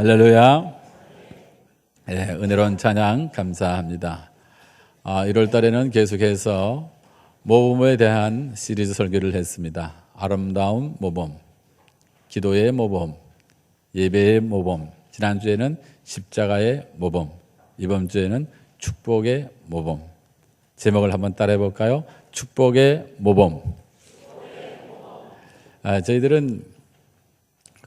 할렐루야. 은혜로운 찬양 감사합니다. 1월 달에는 계속해서 모범에 대한 시리즈 설교를 했습니다. 아름다운 모범, 기도의 모범, 예배의 모범. 지난주에는 십자가의 모범, 이번 주에는 축복의 모범. 제목을 한번 따라해 볼까요? 축복의 모범. 저희들은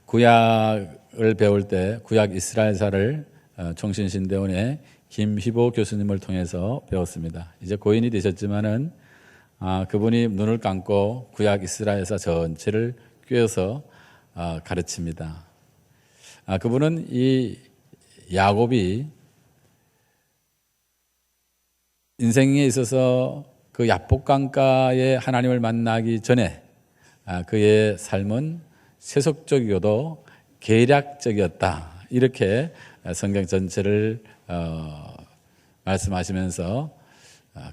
구약을 배울 때 구약 이스라엘사를 총신신대원의 김희보 교수님을 통해서 배웠습니다. 이제 고인이 되셨지만은 그분이 눈을 감고 구약 이스라엘사 전체를 꿰어서 가르칩니다. 그분은 이 야곱이 인생에 있어서 그 야복강가에 하나님을 만나기 전에 그의 삶은 세속적이고도 계략적이었다. 이렇게 성경 전체를 말씀하시면서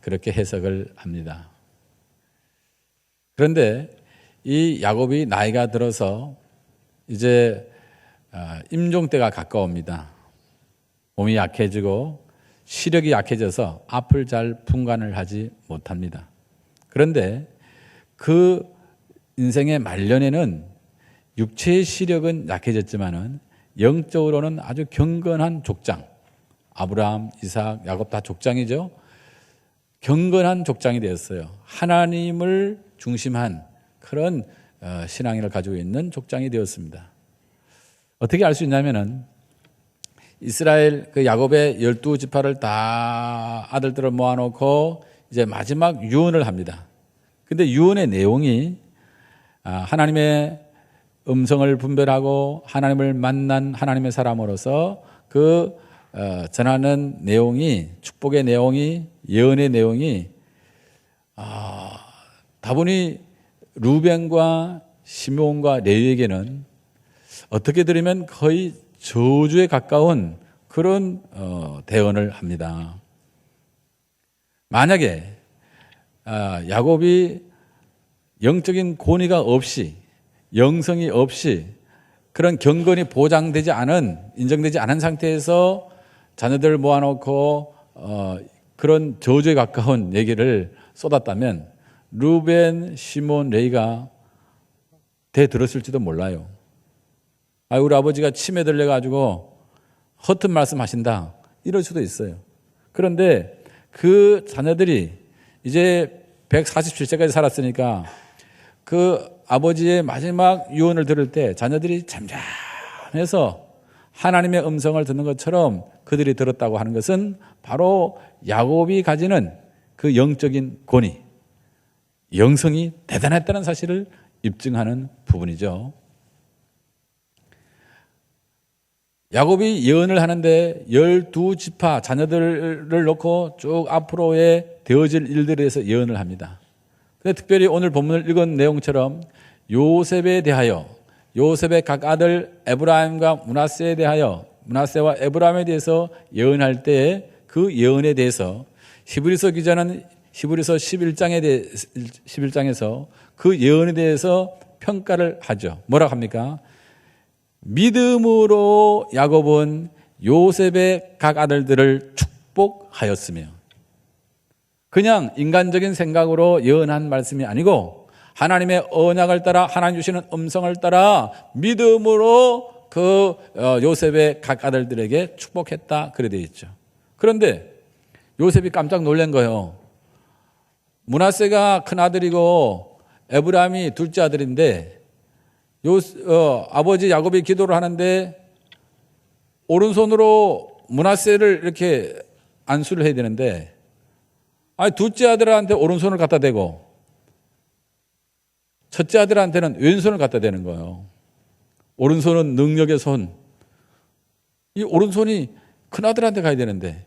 그렇게 해석을 합니다. 그런데 이 야곱이 나이가 들어서 이제 임종 때가 가까웁니다. 몸이 약해지고 시력이 약해져서 앞을 잘 분간을 하지 못합니다. 그런데 그 인생의 말년에는 육체의 시력은 약해졌지만은 영적으로는 아주 경건한 족장, 아브라함, 이삭, 야곱 다 족장이죠. 경건한 족장이 되었어요. 하나님을 중심한 그런 신앙을 가지고 있는 족장이 되었습니다. 어떻게 알 수 있냐면은 이스라엘 그 야곱의 12지파를 다 아들들을 모아놓고 이제 마지막 유언을 합니다. 근데 유언의 내용이 하나님의 음성을 분별하고 하나님을 만난 하나님의 사람으로서 그 전하는 내용이, 축복의 내용이, 예언의 내용이 다분히 루벤과 시므온과 레위에게는 어떻게 들으면 거의 저주에 가까운 그런 대언을 합니다. 만약에 야곱이 영적인 권위가 없이, 영성이 없이, 그런 경건이 보장되지 않은, 인정되지 않은 상태에서 자녀들을 모아놓고 그런 저주에 가까운 얘기를 쏟았다면 루벤, 시몬, 레이가 대들었을지도 몰라요. 우리 아버지가 치매 들려가지고 허튼 말씀 하신다, 이럴 수도 있어요. 그런데 그 자녀들이 이제 147세까지 살았으니까 그 아버지의 마지막 유언을 들을 때 자녀들이 잠잠해서 하나님의 음성을 듣는 것처럼 그들이 들었다고 하는 것은 바로 야곱이 가지는 그 영적인 권위, 영성이 대단했다는 사실을 입증하는 부분이죠. 야곱이 예언을 하는데 12지파 자녀들을 놓고 쭉 앞으로의 되어질 일들에 대해서 예언을 합니다. 근데 특별히 오늘 본문을 읽은 내용처럼 요셉에 대하여, 요셉의 각 아들 에브라임과 므낫세에 대하여, 므낫세와 에브라임에 대해서 예언할 때 그 예언에 대해서 히브리서 기자는 히브리서 11장에서 그 예언에 대해서 평가를 하죠. 뭐라고 합니까? 믿음으로 야곱은 요셉의 각 아들들을 축복하였으며, 그냥 인간적인 생각으로 예언한 말씀이 아니고 하나님의 언약을 따라, 하나님 주시는 음성을 따라 믿음으로 그 요셉의 각 아들들에게 축복했다, 그래 되어 있죠. 그런데 요셉이 깜짝 놀란 거예요. 므낫세가 큰 아들이고 에브라임이 둘째 아들인데 아버지 야곱이 기도를 하는데 오른손으로 므낫세를 이렇게 안수를 해야 되는데 둘째 아들한테 오른손을 갖다 대고 첫째 아들한테는 왼손을 갖다 대는 거예요. 오른손은 능력의 손. 이 오른손이 큰 아들한테 가야 되는데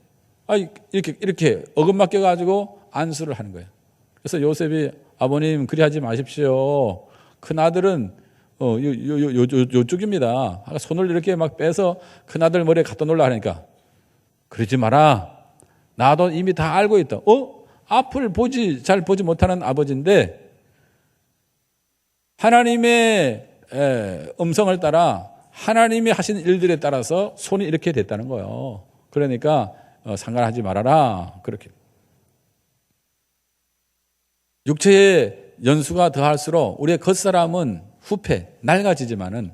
이렇게 어긋맞게 가지고 안수를 하는 거예요. 그래서 요셉이 아버님 그리 하지 마십시오. 큰 아들은 요쪽입니다. 손을 이렇게 막 빼서 큰 아들 머리에 갖다 놓으려 하니까 그러지 마라. 나도 이미 다 알고 있다. 앞을 잘 보지 못하는 아버지인데 하나님의 음성을 따라 하나님이 하신 일들에 따라서 손이 이렇게 됐다는 거예요. 그러니까 상관하지 말아라. 그렇게. 육체의 연수가 더할수록 우리의 겉사람은 후패, 낡아지지만은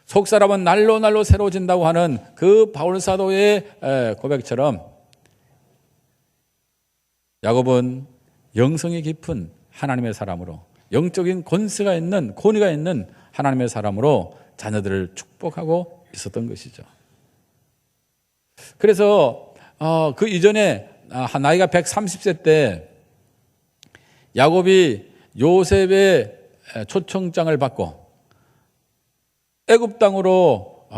속사람은 날로 새로워진다고 하는 그 바울사도의 고백처럼 야곱은 영성이 깊은 하나님의 사람으로, 영적인 권세가 있는, 권위가 있는 하나님의 사람으로 자녀들을 축복하고 있었던 것이죠. 그래서 그 이전에 나이가 130세 때 야곱이 요셉의 초청장을 받고 애굽 땅으로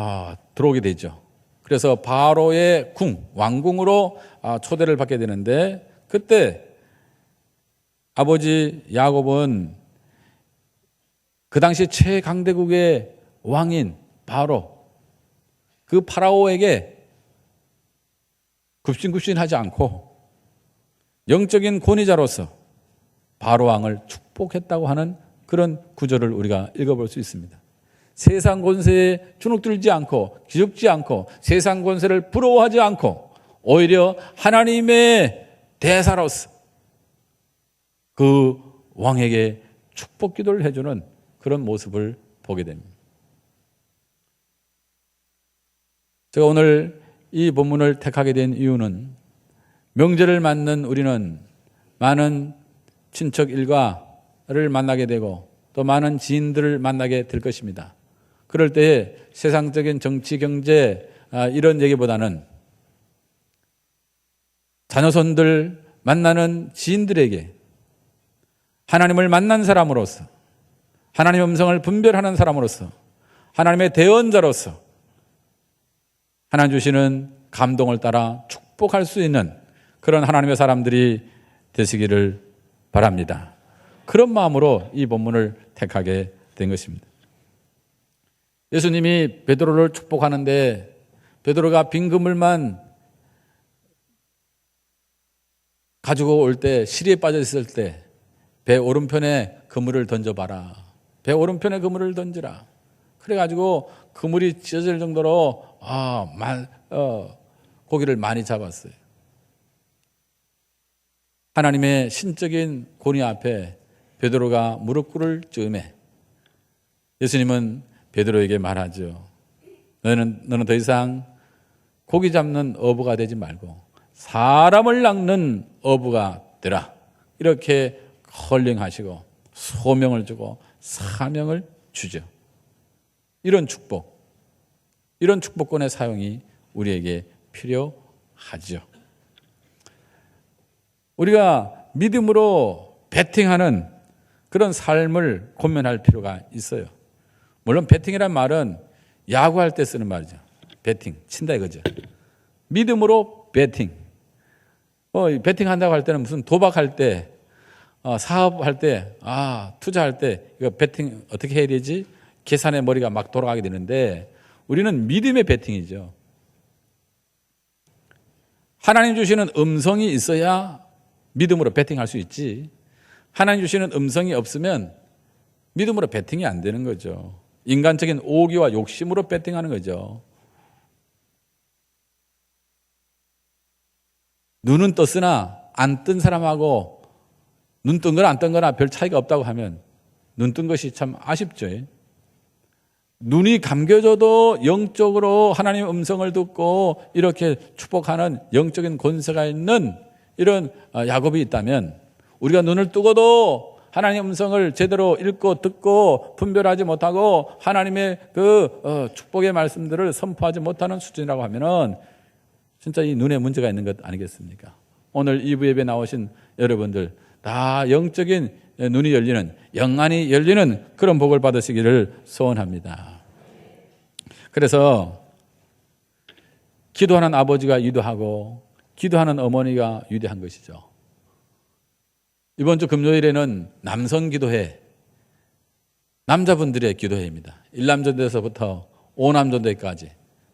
들어오게 되죠. 그래서 바로의 왕궁으로 초대를 받게 되는데, 그때 아버지 야곱은 그 당시 최강대국의 왕인 바로, 그 파라오에게 굽신굽신하지 않고 영적인 권위자로서 바로 왕을 축복했다고 하는 그런 구절을 우리가 읽어볼 수 있습니다. 세상 권세에 주눅들지 않고 기죽지 않고 세상 권세를 부러워하지 않고 오히려 하나님의 대사로서 그 왕에게 축복 기도를 해주는 그런 모습을 보게 됩니다. 제가 오늘 이 본문을 택하게 된 이유는, 명절을 맞는 우리는 많은 친척 일가를 만나게 되고 또 많은 지인들을 만나게 될 것입니다. 그럴 때에 세상적인 정치, 경제 이런 얘기보다는 자녀손들 만나는 지인들에게 하나님을 만난 사람으로서, 하나님의 음성을 분별하는 사람으로서, 하나님의 대언자로서 하나님 주시는 감동을 따라 축복할 수 있는 그런 하나님의 사람들이 되시기를 바랍니다. 그런 마음으로 이 본문을 택하게 된 것입니다. 예수님이 베드로를 축복하는데 베드로가 빈 그물만 가지고 올 때, 시리에 빠져 있을 때 배 오른편에 그물을 던져봐라. 배 오른편에 그물을 던지라. 그래가지고 그물이 찢어질 정도로 고기를 많이 잡았어요. 하나님의 신적인 권위 앞에 베드로가 무릎 꿇을 즈음에 예수님은 베드로에게 말하죠. 너는 더 이상 고기 잡는 어부가 되지 말고 사람을 낚는 어부가 되라. 이렇게 컬링하시고 소명을 주고 사명을 주죠. 이런 축복권의 사용이 우리에게 필요하죠. 우리가 믿음으로 배팅하는 그런 삶을 고면할 필요가 있어요. 물론 배팅이란 말은 야구할 때 쓰는 말이죠. 배팅, 친다 이거죠. 믿음으로 배팅. 배팅한다고 할 때는 무슨 도박할 때, 사업할 때, 투자할 때 이거 배팅 어떻게 해야 되지? 계산의 머리가 막 돌아가게 되는데, 우리는 믿음의 배팅이죠. 하나님 주시는 음성이 있어야 믿음으로 배팅할 수 있지. 하나님 주시는 음성이 없으면 믿음으로 배팅이 안 되는 거죠. 인간적인 오기와 욕심으로 배팅하는 거죠. 눈은 떴으나 안 뜬 사람하고 눈 뜬 거나 안 뜬 거나 별 차이가 없다고 하면 눈 뜬 것이 참 아쉽죠. 눈이 감겨져도 영적으로 하나님의 음성을 듣고 이렇게 축복하는 영적인 권세가 있는 이런 야곱이 있다면, 우리가 눈을 뜨고도 하나님의 음성을 제대로 읽고 듣고 분별하지 못하고 하나님의 그 축복의 말씀들을 선포하지 못하는 수준이라고 하면은 진짜 이 눈에 문제가 있는 것 아니겠습니까? 오늘 2부 예배 나오신 여러분들 다 영적인 눈이 열리는, 영안이 열리는 그런 복을 받으시기를 소원합니다. 그래서 기도하는 아버지가 유도하고 기도하는 어머니가 유대한 것이죠. 이번 주 금요일에는 남성 기도회, 남자분들의 기도회입니다. 1남전대에서부터 5남전대까지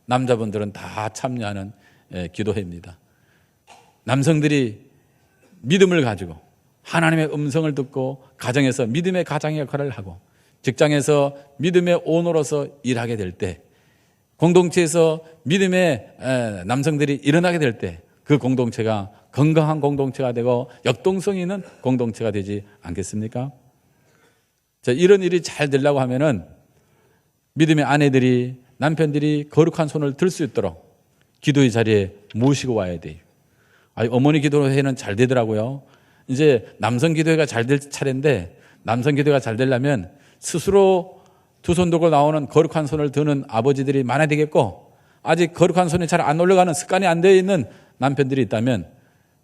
남자분들은 다 참여하는 기도회입니다. 남성들이 믿음을 가지고 하나님의 음성을 듣고 가정에서 믿음의 가장의 역할을 하고 직장에서 믿음의 오너로서 일하게 될 때 공동체에서 믿음의 남성들이 일어나게 될 때 그 공동체가 건강한 공동체가 되고 역동성이 있는 공동체가 되지 않겠습니까? 자, 이런 일이 잘 되려고 하면은 믿음의 아내들이, 남편들이 거룩한 손을 들 수 있도록 기도의 자리에 모시고 와야 돼요. 어머니 기도회는 잘 되더라고요. 이제 남성 기도회가 잘 될 차례인데, 남성 기도회가 잘 되려면 스스로 두 손 들고 나오는 거룩한 손을 드는 아버지들이 많아야 되겠고, 아직 거룩한 손이 잘 안 올라가는 습관이 안 되어 있는 남편들이 있다면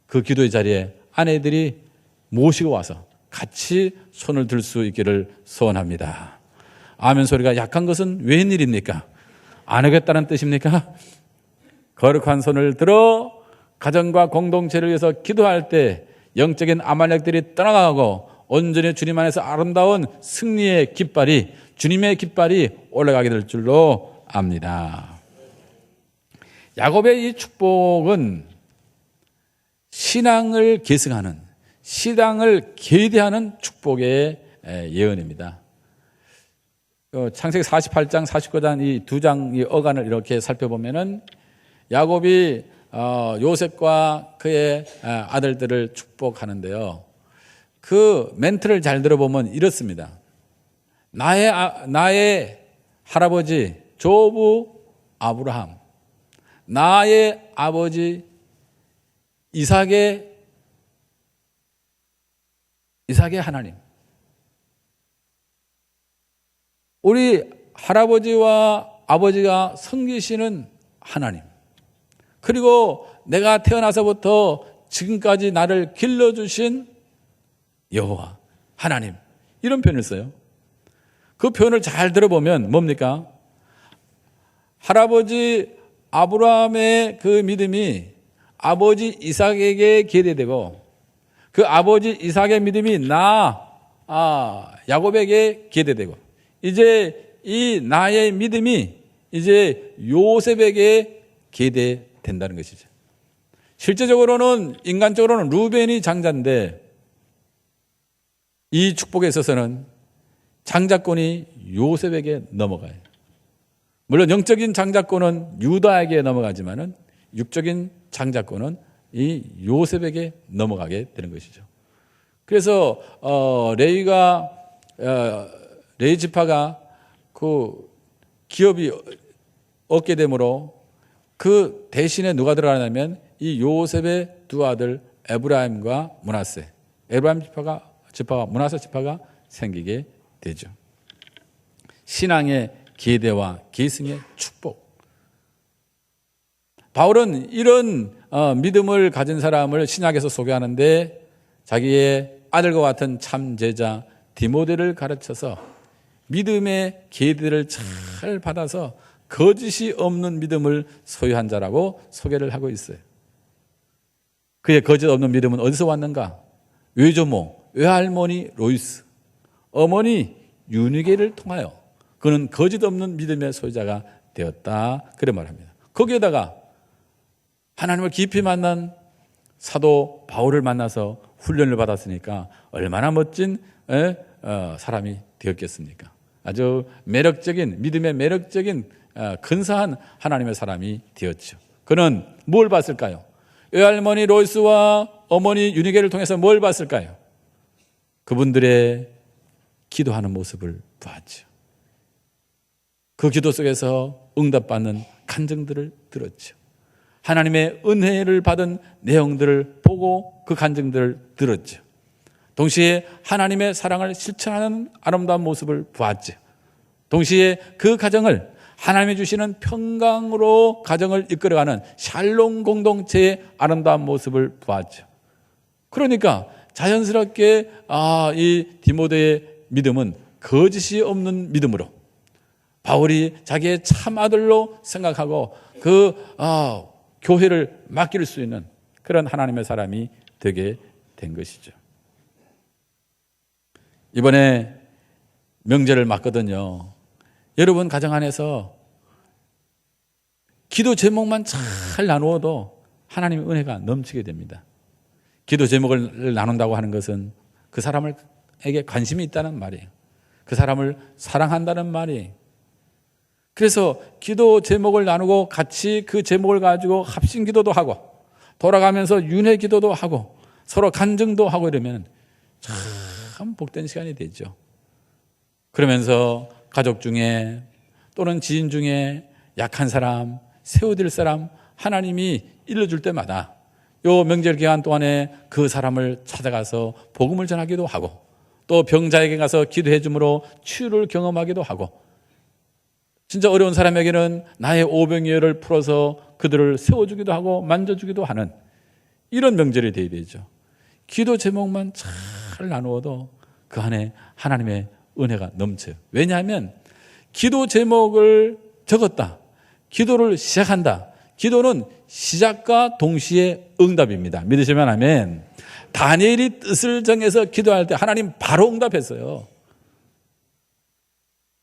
그 기도의 자리에 아내들이 모시고 와서 같이 손을 들 수 있기를 소원합니다. 아멘 소리가 약한 것은 웬일입니까? 안 하겠다는 뜻입니까? 거룩한 손을 들어 가정과 공동체를 위해서 기도할 때 영적인 아말렉들이 떠나가고 온전히 주님 안에서 아름다운 승리의 깃발이, 주님의 깃발이 올라가게 될 줄로 압니다. 야곱의 이 축복은 신앙을 계승하는, 신앙을 계대하는 축복의 예언입니다. 창세기 48장, 49장 이 두 장의 어간을 이렇게 살펴보면은 야곱이 요셉과 그의 아들들을 축복하는데요. 그 멘트를 잘 들어보면 이렇습니다. 나의 할아버지 조부 아브라함, 나의 아버지 이삭의 하나님, 우리 할아버지와 아버지가 섬기시는 하나님, 그리고 내가 태어나서부터 지금까지 나를 길러주신 여호와 하나님, 이런 표현을 써요. 그 표현을 잘 들어보면 뭡니까? 할아버지 아브라함의 그 믿음이 아버지 이삭에게 계대되고, 그 아버지 이삭의 믿음이 야곱에게 계대되고, 이제 이 나의 믿음이 이제 요셉에게 계대된다는 것이죠. 실제적으로는, 인간적으로는 루벤이 장자인데 이 축복에 있어서는 장자권이 요셉에게 넘어가요. 물론 영적인 장자권은 유다에게 넘어가지만은 육적인 장자권은 이 요셉에게 넘어가게 되는 것이죠. 그래서 레위 지파가 그 기업이 얻게 되므로 그 대신에 누가 들어가냐면 이 요셉의 두 아들 에브라임과 므낫세, 에브라임 지파와 므낫세 지파가 생기게 되죠. 신앙의 계대와 계승의 축복. 바울은 이런 믿음을 가진 사람을 신약에서 소개하는데 자기의 아들과 같은 참 제자 디모데를 가르쳐서 믿음의 계대를 잘 받아서 거짓이 없는 믿음을 소유한 자라고 소개를 하고 있어요. 그의 거짓 없는 믿음은 어디서 왔는가? 외조모, 외할머니 로이스, 어머니 유니게를 통하여 그는 거짓 없는 믿음의 소유자가 되었다, 그래 말합니다. 거기에다가 하나님을 깊이 만난 사도 바울을 만나서 훈련을 받았으니까 얼마나 멋진 사람이 되었겠습니까? 아주 매력적인, 믿음의 매력적인 근사한 하나님의 사람이 되었죠. 그는 뭘 봤을까요? 외할머니 로이스와 어머니 유니게를 통해서 뭘 봤을까요? 그분들의 기도하는 모습을 보았죠. 그 기도 속에서 응답받는 간증들을 들었죠. 하나님의 은혜를 받은 내용들을 보고 그 간증들을 들었죠. 동시에 하나님의 사랑을 실천하는 아름다운 모습을 보았죠. 동시에 그 가정을 하나님이 주시는 평강으로 가정을 이끌어가는 샬롬 공동체의 아름다운 모습을 보았죠. 그러니까 자연스럽게 이 디모데의 믿음은 거짓이 없는 믿음으로 바울이 자기의 참 아들로 생각하고 그 교회를 맡길 수 있는 그런 하나님의 사람이 되게 된 것이죠. 이번에 명절을 맞거든요. 여러분 가정 안에서 기도 제목만 잘 나누어도 하나님의 은혜가 넘치게 됩니다. 기도 제목을 나눈다고 하는 것은 그 사람에게 관심이 있다는 말이에요. 그 사람을 사랑한다는 말이에요. 그래서 기도 제목을 나누고 같이 그 제목을 가지고 합심 기도도 하고 돌아가면서 윤회 기도도 하고 서로 간증도 하고 이러면 참 복된 시간이 되죠. 그러면서 가족 중에 또는 지인 중에 약한 사람, 세워드릴 사람 하나님이 일러줄 때마다 요 명절 기간 동안에 그 사람을 찾아가서 복음을 전하기도 하고 또 병자에게 가서 기도해 줌으로 치유를 경험하기도 하고 진짜 어려운 사람에게는 나의 오병이어를 풀어서 그들을 세워주기도 하고 만져주기도 하는 이런 명절이 되어야 되죠. 기도 제목만 잘 나누어도 그 안에 하나님의 은혜가 넘쳐요. 왜냐하면 기도 제목을 적었다. 기도를 시작한다. 기도는 시작과 동시에 응답입니다. 믿으시면 아멘. 다니엘이 뜻을 정해서 기도할 때 하나님 바로 응답했어요.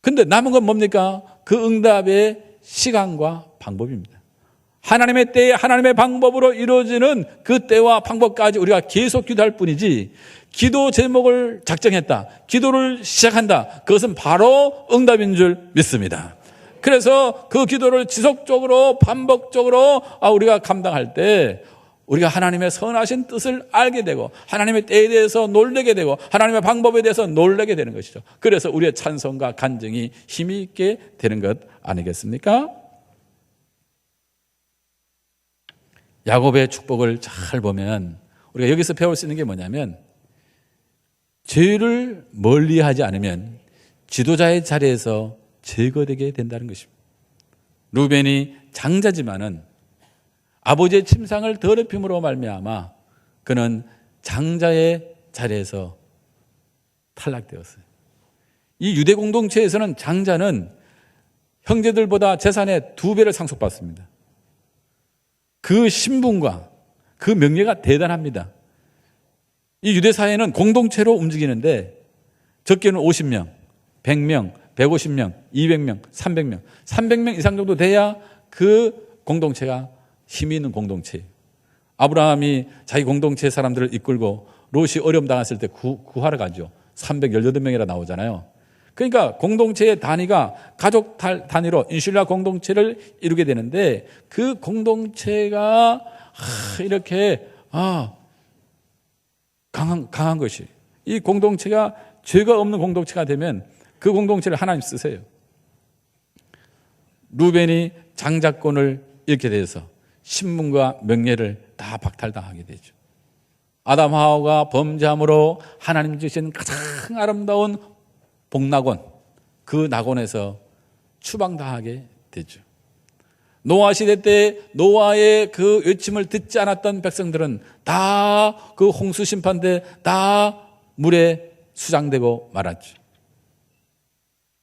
근데 남은 건 뭡니까? 그 응답의 시간과 방법입니다. 하나님의 때에 하나님의 방법으로 이루어지는 그 때와 방법까지 우리가 계속 기도할 뿐이지 기도 제목을 작정했다. 기도를 시작한다. 그것은 바로 응답인 줄 믿습니다. 그래서 그 기도를 지속적으로 반복적으로 우리가 감당할 때 우리가 하나님의 선하신 뜻을 알게 되고 하나님의 때에 대해서 놀라게 되고 하나님의 방법에 대해서 놀라게 되는 것이죠. 그래서 우리의 찬송과 간증이 힘이 있게 되는 것 아니겠습니까? 야곱의 축복을 잘 보면 우리가 여기서 배울 수 있는 게 뭐냐면 죄를 멀리하지 않으면 지도자의 자리에서 제거되게 된다는 것입니다. 루벤이 장자지만은 아버지의 침상을 더럽힘으로 말미암아 그는 장자의 자리에서 탈락되었어요. 이 유대 공동체에서는 장자는 형제들보다 재산의 2배를 상속받습니다. 그 신분과 그 명예가 대단합니다. 이 유대 사회는 공동체로 움직이는데 적게는 50명, 100명, 150명, 200명, 300명, 300명 이상 정도 돼야 그 공동체가 힘이 있는 공동체예요. 아브라함이 자기 공동체 사람들을 이끌고 롯이 어려움 당했을 때 구하러 가죠. 318명이라 나오잖아요. 그러니까 공동체의 단위가 가족 단위로 인슐라 공동체를 이루게 되는데 그 공동체가 이렇게 강한 것이 이 공동체가 죄가 없는 공동체가 되면 그 공동체를 하나님 쓰세요. 루벤이 장자권을 잃게 돼서 신분과 명예를 다 박탈당하게 되죠. 아담 하와가 범죄함으로 하나님 주신 가장 아름다운 복낙원, 그 낙원에서 추방당하게 되죠. 노아 시대 때 노아의 그 외침을 듣지 않았던 백성들은 다 그 홍수 심판 때 다 물에 수장되고 말았죠.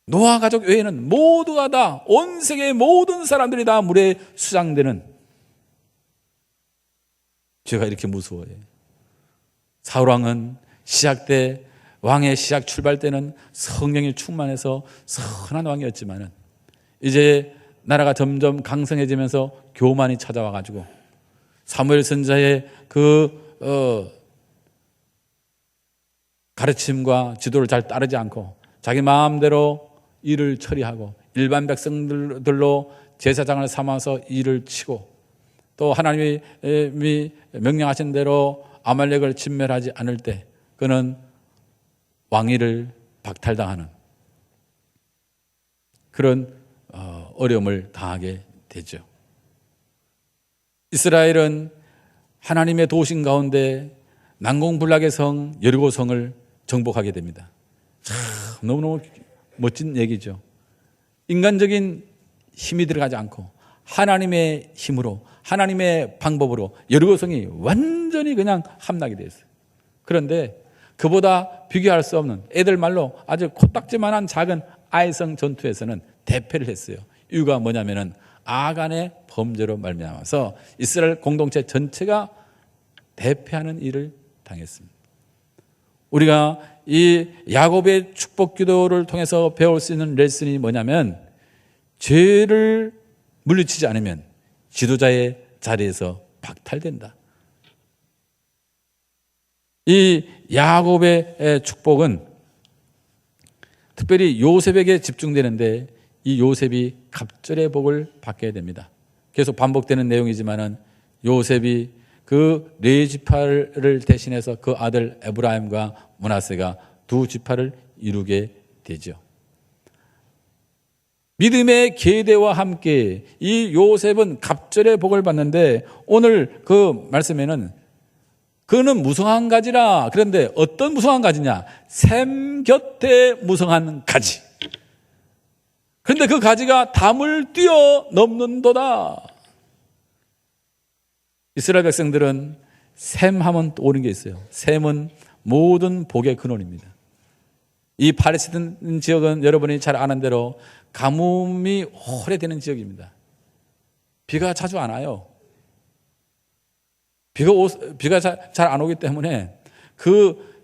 노아 가족 외에는 모두가 다 온 세계의 모든 사람들이 다 물에 수장되는 죄가 이렇게 무서워요. 사울왕은 시작 때 왕의 시작 출발 때는 성령이 충만해서 선한 왕이었지만은 이제 나라가 점점 강성해지면서 교만이 찾아와 가지고 사무엘 선지자의 가르침과 지도를 잘 따르지 않고 자기 마음대로 일을 처리하고 일반 백성들로 제사장을 삼아서 일을 치고 또 하나님이 명령하신 대로 아말렉을 진멸하지 않을 때 그는 왕위를 박탈당하는 그런 어려움을 당하게 되죠. 이스라엘은 하나님의 도신 가운데 난공불락의 성 여리고성을 정복하게 됩니다. 참 너무너무 멋진 얘기죠. 인간적인 힘이 들어가지 않고 하나님의 힘으로 하나님의 방법으로 여리고성이 완전히 그냥 함락이 됐어요. 그런데 그보다 비교할 수 없는 애들 말로 아주 코딱지만한 작은 아이성 전투에서는 대패를 했어요. 이유가 뭐냐면은 아간의 범죄로 말미암아서 이스라엘 공동체 전체가 대패하는 일을 당했습니다. 우리가 이 야곱의 축복 기도를 통해서 배울 수 있는 레슨이 뭐냐면 죄를 물리치지 않으면 지도자의 자리에서 박탈된다. 이 야곱의 축복은 특별히 요셉에게 집중되는데 이 요셉이 갑절의 복을 받게 됩니다. 계속 반복되는 내용이지만은 요셉이 그 네 지파를 대신해서 그 아들 에브라임과 므낫세가 두 지파를 이루게 되죠. 믿음의 계대와 함께 이 요셉은 갑절의 복을 받는데 오늘 그 말씀에는 그는 무성한 가지라. 그런데 어떤 무성한 가지냐? 샘 곁에 무성한 가지. 그런데 그 가지가 담을 뛰어넘는도다. 이스라엘 백성들은 샘하면 떠오르는 게 있어요. 샘은 모든 복의 근원입니다. 이 팔레스타인 지역은 여러분이 잘 아는 대로 가뭄이 오래되는 지역입니다. 비가 자주 안 와요. 비가 잘 안 오기 때문에 그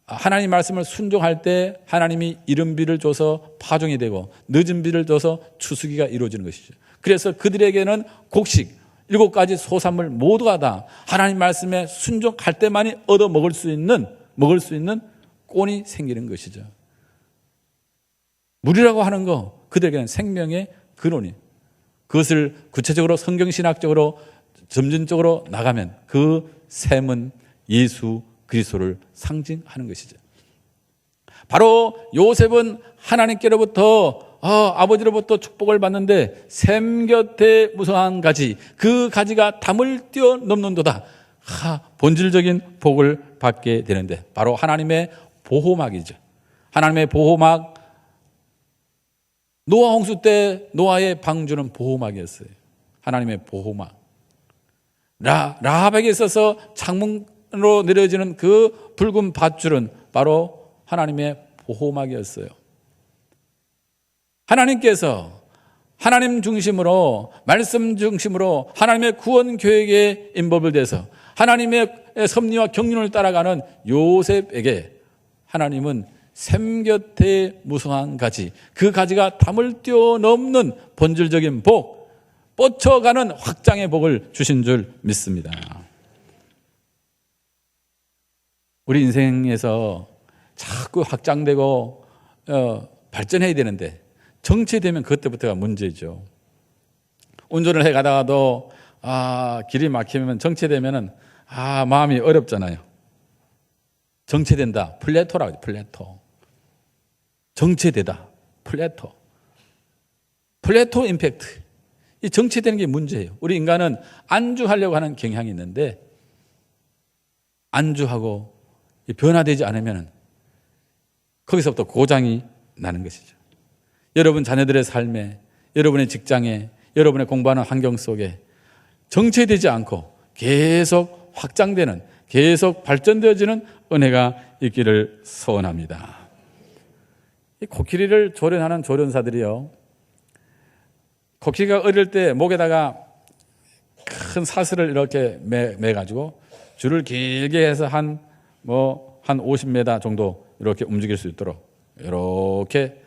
하나님 말씀을 순종할 때 하나님이 이른 비를 줘서 파종이 되고 늦은 비를 줘서 추수기가 이루어지는 것이죠. 그래서 그들에게는 곡식 7가지 소산물 모두가 다 하나님 말씀에 순종할 때만이 얻어 먹을 수 있는 꾼이 생기는 것이죠. 물이라고 하는 거 그들에게는 생명의 근원이. 그것을 구체적으로 성경신학적으로 점진적으로 나가면 그 샘은 예수 그리스도를 상징하는 것이죠. 바로 요셉은 하나님께로부터 아버지로부터 축복을 받는데 샘 곁에 무성한 가지, 그 가지가 담을 뛰어넘는도다. 본질적인 복을 받게 되는데 바로 하나님의 보호막이죠. 하나님의 보호막. 노아 홍수 때 노아의 방주는 보호막이었어요. 하나님의 보호막. 라합에게 있어서 창문으로 내려지는 그 붉은 밧줄은 바로 하나님의 보호막이었어요. 하나님께서 하나님 중심으로, 말씀 중심으로 하나님의 구원 계획에 인volved 돼서 하나님의 섭리와 경륜을 따라가는 요셉에게 하나님은 샘 곁에 무성한 가지, 그 가지가 담을 뛰어넘는 본질적인 복, 뻗쳐가는 확장의 복을 주신 줄 믿습니다. 우리 인생에서 자꾸 확장되고 발전해야 되는데 정체되면 그때부터가 문제죠. 운전을 해 가다가도 길이 막히면 정체되면은 마음이 어렵잖아요. 정체된다. 플래토라고 하죠. 플래토. 정체되다. 플래토 임팩트. 이 정체되는 게 문제예요. 우리 인간은 안주하려고 하는 경향이 있는데 안주하고 변화되지 않으면 거기서부터 고장이 나는 것이죠. 여러분 자녀들의 삶에, 여러분의 직장에, 여러분의 공부하는 환경 속에 정체되지 않고 계속 확장되는, 계속 발전되어지는 은혜가 있기를 소원합니다. 이 코끼리를 조련하는 조련사들이요, 코끼리가 어릴 때 목에다가 큰 사슬을 이렇게 매가지고 줄을 길게 해서 한 50m 정도 이렇게 움직일 수 있도록 이렇게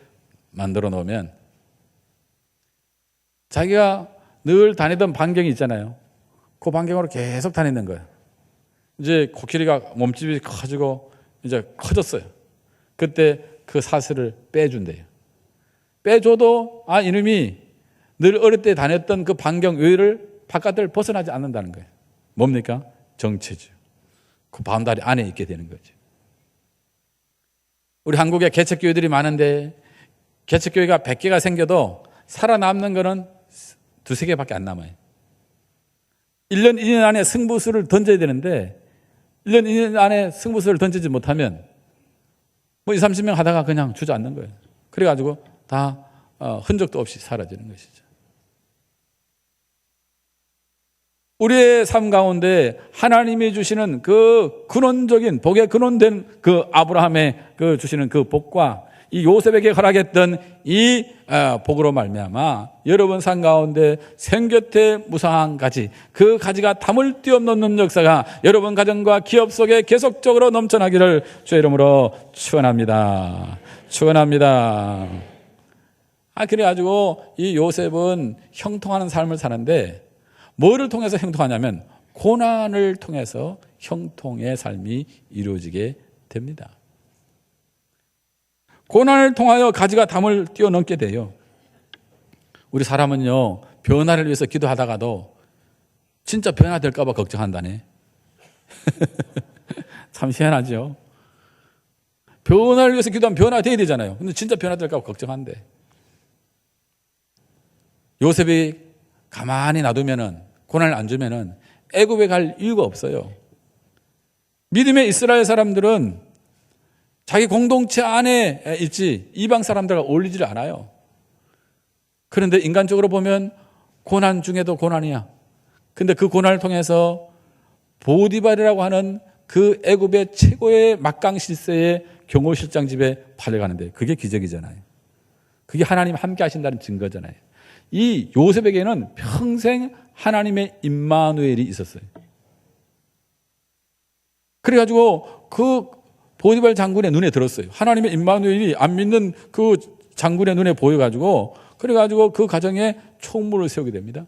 만들어 놓으면 자기가 늘 다니던 반경이 있잖아요. 그 반경으로 계속 다니는 거예요. 이제 코끼리가 몸집이 커지고 이제 커졌어요. 그때 그 사슬을 빼준대요. 빼줘도 이놈이 늘 어릴 때 다녔던 그 반경 외를 바깥을 벗어나지 않는다는 거예요. 뭡니까? 정체죠. 그 바운다리 안에 있게 되는 거죠. 우리 한국에 개척교회들이 많은데 개척교회가 100개가 생겨도 살아남는 거는 2-3개밖에 안 남아요. 1년 2년 안에 승부수를 던져야 되는데 1년 2년 안에 승부수를 던지지 못하면 20-30명 하다가 그냥 주저앉는 거예요. 그래가지고 다 흔적도 없이 사라지는 것이죠. 우리의 삶 가운데 하나님이 주시는 그 근원적인 복의 근원된 그 아브라함의 그 주시는 그 복과 이 요셉에게 허락했던 이 복으로 말미암아 여러분 삶 가운데 생곁에 무상한 가지, 그 가지가 담을 뛰어넘는 역사가 여러분 가정과 기업 속에 계속적으로 넘쳐나기를 주의 이름으로 축원합니다. 축원합니다. 그래가지고 이 요셉은 형통하는 삶을 사는데 뭐를 통해서 형통하냐면 고난을 통해서 형통의 삶이 이루어지게 됩니다. 고난을 통하여 가지가 담을 뛰어넘게 돼요. 우리 사람은요, 변화를 위해서 기도하다가도 진짜 변화될까 봐 걱정한다네. 참 희한하죠. 변화를 위해서 기도하면 변화돼야 되잖아요. 근데 진짜 변화될까 봐 걱정한대. 요셉이 가만히 놔두면은, 고난을 안 주면은 애굽에 갈 이유가 없어요. 믿음의 이스라엘 사람들은 자기 공동체 안에 있지 이방 사람들과 어울리질 않아요. 그런데 인간적으로 보면 고난 중에도 고난이야. 근데 그 고난을 통해서 보디발이라고 하는 그 애굽의 최고의 막강 실세의 경호실장 집에 팔려가는데 그게 기적이잖아요. 그게 하나님 함께 하신다는 증거잖아요. 이 요셉에게는 평생 하나님의 임마누엘이 있었어요. 그래가지고 그 보디발 장군의 눈에 들었어요. 하나님의 임마누엘이 안 믿는 그 장군의 눈에 보여가지고, 그래가지고 그 가정에 총무를 세우게 됩니다.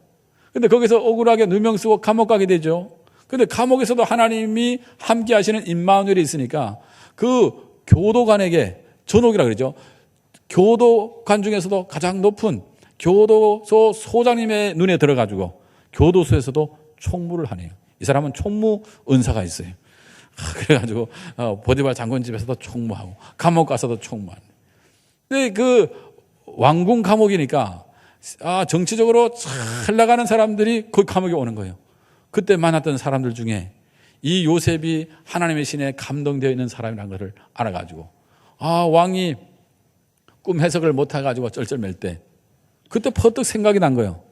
근데 거기서 억울하게 누명 쓰고 감옥 가게 되죠. 근데 감옥에서도 하나님이 함께 하시는 임마누엘이 있으니까 그 교도관에게, 전옥이라 그러죠. 교도관 중에서도 가장 높은 교도소 소장님의 눈에 들어가지고 교도소에서도 총무를 하네요. 이 사람은 총무 은사가 있어요. 그래가지고 보디발 장군 집에서도 총무하고 감옥 가서도 총무하네. 근데 그 왕궁 감옥이니까 정치적으로 잘 나가는 사람들이 그 감옥에 오는 거예요. 그때 만났던 사람들 중에 이 요셉이 하나님의 신에 감동되어 있는 사람이라는 것을 알아가지고 왕이 꿈 해석을 못 해가지고 쩔쩔맬 때 그때 퍼뜩 생각이 난 거예요.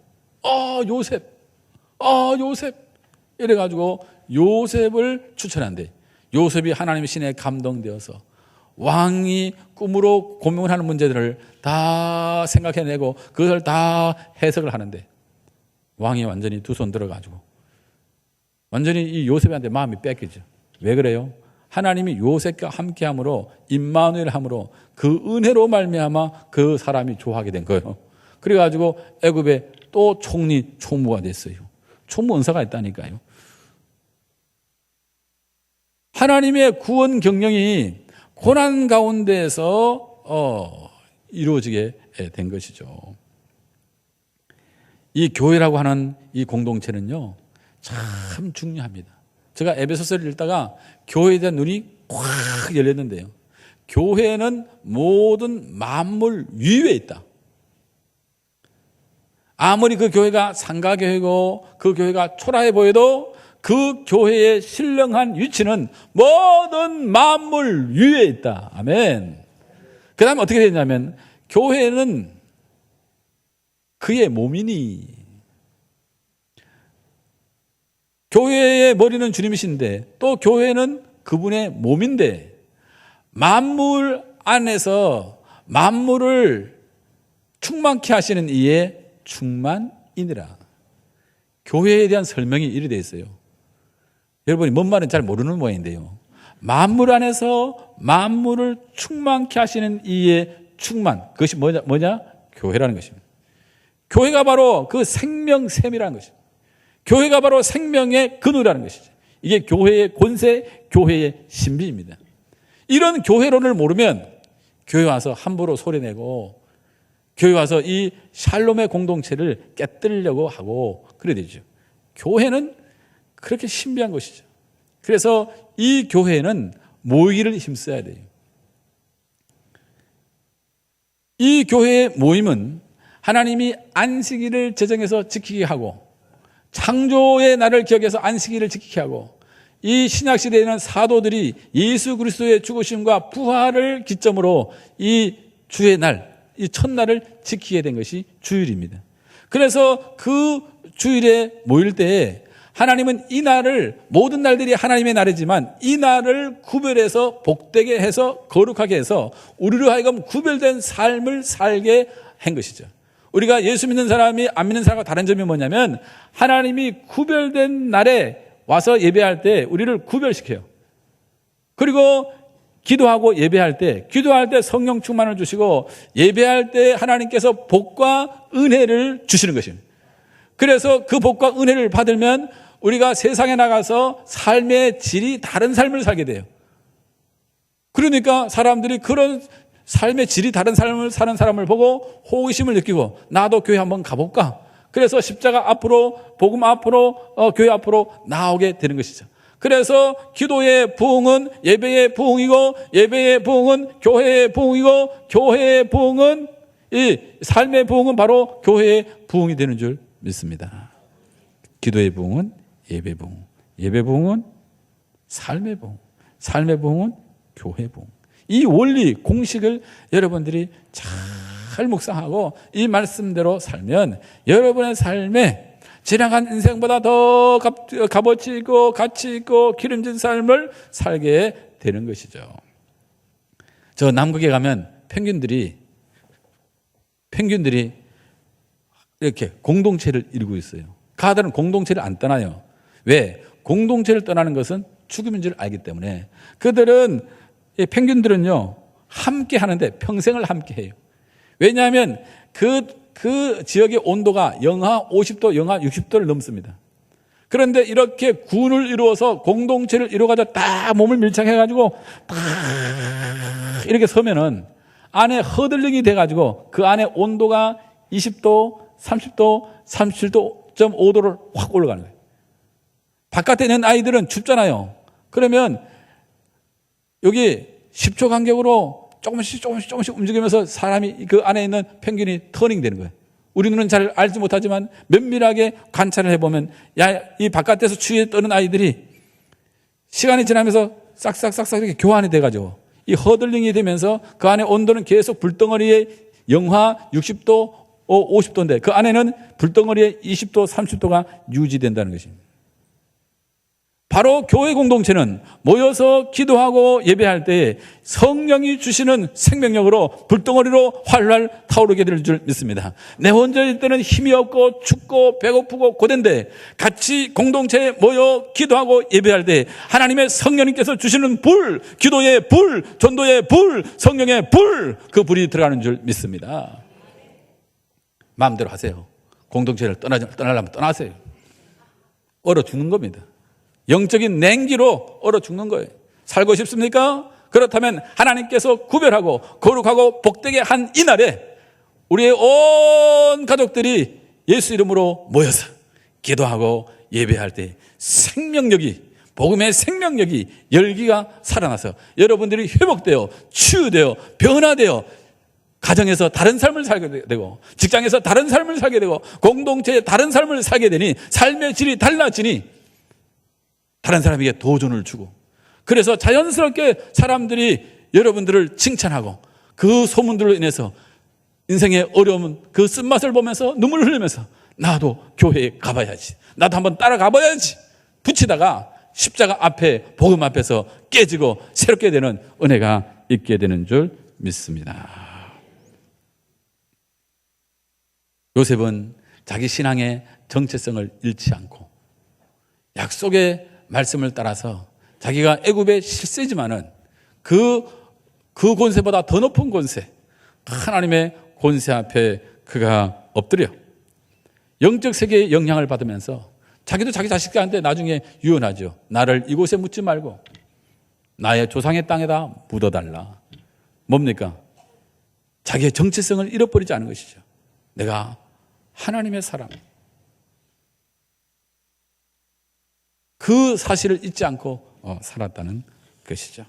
요셉 이래가지고 요셉을 추천한대. 요셉이 하나님의 신에 감동되어서 왕이 꿈으로 고민하는 문제들을 다 생각해내고 그걸 다 해석을 하는데 왕이 완전히 두 손 들어가지고 완전히 이 요셉한테 마음이 뺏기죠. 왜 그래요? 하나님이 요셉과 함께함으로 임마누엘 함으로 그 은혜로 말미암아 그 사람이 좋아하게 된 거예요. 그래가지고 애굽에 또 총무가 됐어요. 총무 은사가 있다니까요. 하나님의 구원 경영이 고난 가운데에서 이루어지게 된 것이죠. 이 교회라고 하는 이 공동체는요, 참 중요합니다. 제가 에베소서를 읽다가 교회에 대한 눈이 확 열렸는데요. 교회는 모든 만물 위에 있다. 아무리 그 교회가 상가교회고 그 교회가 초라해 보여도 그 교회의 신령한 위치는 모든 만물 위에 있다. 아멘. 그 다음에 어떻게 되냐면 교회는 그의 몸이니, 교회의 머리는 주님이신데 또 교회는 그분의 몸인데 만물 안에서 만물을 충만케 하시는 이의 충만이니라. 교회에 대한 설명이 이리 되어 있어요. 여러분이 뭔 말인지 잘 모르는 모양인데요. 만물 안에서 만물을 충만케 하시는 이의 충만. 그것이 뭐냐? 교회라는 것입니다. 교회가 바로 그 생명샘이라는 것입니다. 교회가 바로 생명의 근원이라는 것이죠. 이게 교회의 권세, 교회의 신비입니다. 이런 교회론을 모르면 교회 와서 함부로 소리내고 교회 와서 이 샬롬의 공동체를 깨뜨리려고 하고 그래야 되죠. 교회는 그렇게 신비한 것이죠. 그래서 이 교회는 모이기를 힘써야 돼요. 이 교회의 모임은 하나님이 안식일을 제정해서 지키게 하고 창조의 날을 기억해서 안식일을 지키게 하고 이 신약시대에는 사도들이 예수 그리스도의 죽으심과 부활을 기점으로 이 주의 날, 이 첫날을 지키게 된 것이 주일입니다. 그래서 그 주일에 모일 때에 하나님은 이 날을, 모든 날들이 하나님의 날이지만 이 날을 구별해서 복되게 해서 거룩하게 해서 우리로 하여금 구별된 삶을 살게 한 것이죠. 우리가 예수 믿는 사람이 안 믿는 사람과 다른 점이 뭐냐면 하나님이 구별된 날에 와서 예배할 때 우리를 구별시켜요. 그리고 기도하고 예배할 때 성령 충만을 주시고 예배할 때 하나님께서 복과 은혜를 주시는 것입니다. 그래서 그 복과 은혜를 받으면 우리가 세상에 나가서 삶의 질이 다른 삶을 살게 돼요. 그러니까 사람들이 그런 삶의 질이 다른 삶을 사는 사람을 보고 호기심을 느끼고 나도 교회 한번 가볼까? 그래서 십자가 앞으로, 복음 앞으로, 교회 앞으로 나오게 되는 것이죠. 그래서 기도의 부흥은 예배의 부흥이고, 예배의 부흥은 교회의 부흥이고, 교회의 부흥은 이 삶의 부흥은 바로 교회의 부흥이 되는 줄 믿습니다. 기도의 부흥은 예배 부흥, 예배 부흥은 삶의 부흥, 삶의 부흥은 교회 부흥. 이 원리 공식을 여러분들이 잘 묵상하고 이 말씀대로 살면 여러분의 삶에 지나간 인생보다 더 값어치 있고 가치 있고 기름진 삶을 살게 되는 것이죠. 저 남극에 가면 펭귄들이 이렇게 공동체를 이루고 있어요. 가들은 공동체를 안 떠나요. 왜? 공동체를 떠나는 것은 죽음인 줄 알기 때문에. 그들은, 펭귄들은요, 함께 하는데 평생을 함께 해요. 왜냐하면 그 지역의 온도가 영하 50도, 영하 60도를 넘습니다. 그런데 이렇게 군을 이루어서 공동체를 이루어가지고 딱 몸을 밀착해가지고 딱 이렇게 서면은 안에 허들링이 돼가지고 그 안에 온도가 20도, 30도, 37.5도를 확 올라가는 거예요. 바깥에 있는 아이들은 춥잖아요. 그러면 여기 10초 간격으로 조금씩 움직이면서 사람이 그 안에 있는 펭귄이 터닝 되는 거예요. 우리는 잘 알지 못하지만 면밀하게 관찰을 해보면 이 바깥에서 추위에 떠는 아이들이 시간이 지나면서 싹싹 이렇게 교환이 돼가지고 이 허들링이 되면서 그 안에 온도는 계속 불덩어리에 영하 60도, 50도인데 그 안에는 불덩어리에 20도, 30도가 유지된다는 것입니다. 바로 교회 공동체는 모여서 기도하고 예배할 때 성령이 주시는 생명력으로 불덩어리로 활활 타오르게 될 줄 믿습니다. 내 혼자일 때는 힘이 없고 춥고 배고프고 고된데 같이 공동체에 모여 기도하고 예배할 때 하나님의 성령님께서 주시는 불, 기도의 불, 전도의 불, 성령의 불, 그 불이 들어가는 줄 믿습니다. 마음대로 하세요. 공동체를 떠나려면 떠나세요. 얼어 죽는 겁니다. 영적인 냉기로 얼어 죽는 거예요. 살고 싶습니까? 그렇다면 하나님께서 구별하고 거룩하고 복되게 한 이날에 우리의 온 가족들이 예수 이름으로 모여서 기도하고 예배할 때 생명력이, 복음의 생명력이, 열기가 살아나서 여러분들이 회복되어 치유되어 변화되어 가정에서 다른 삶을 살게 되고 직장에서 다른 삶을 살게 되고 공동체에 다른 삶을 살게 되니 삶의 질이 달라지니 다른 사람에게 도전을 주고 그래서 자연스럽게 사람들이 여러분들을 칭찬하고 그 소문들로 인해서 인생의 어려운 그 쓴맛을 보면서 눈물을 흘리면서 나도 교회에 가봐야지, 나도 한번 따라가 봐야지 붙이다가 십자가 앞에 복음 앞에서 깨지고 새롭게 되는 은혜가 있게 되는 줄 믿습니다. 요셉은 자기 신앙의 정체성을 잃지 않고 약속의 말씀을 따라서 자기가 애굽의 실세지만은 그 권세보다 더 높은 권세, 하나님의 권세 앞에 그가 엎드려 영적 세계의 영향을 받으면서 자기도 자기 자식들한테 나중에 유언하죠. 나를 이곳에 묻지 말고 나의 조상의 땅에다 묻어달라. 뭡니까? 자기의 정체성을 잃어버리지 않은 것이죠. 내가 하나님의 사람. 그 사실을 잊지 않고 살았다는 것이죠.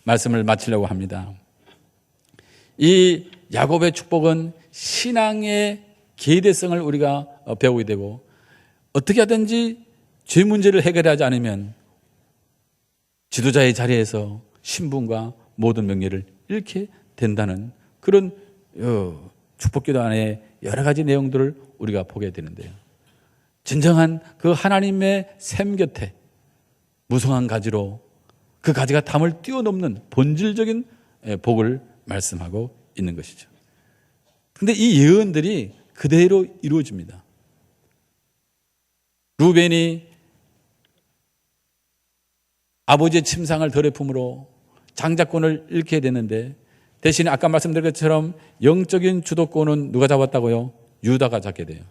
말씀을 마치려고 합니다. 이 야곱의 축복은 신앙의 계대성을 우리가 배우게 되고 어떻게 하든지 죄 문제를 해결하지 않으면 지도자의 자리에서 신분과 모든 명예를 잃게 된다는 그런 축복기도 안에 여러 가지 내용들을 우리가 보게 되는데요. 진정한 그 하나님의 샘 곁에 무성한 가지로 그 가지가 담을 뛰어넘는 본질적인 복을 말씀하고 있는 것이죠. 그런데 이 예언들이 그대로 이루어집니다. 루벤이 아버지의 침상을 더럽힘으로 장자권을 잃게 됐는데 대신에 아까 말씀드린 것처럼 영적인 주도권은 누가 잡았다고요? 유다가 잡게 돼요.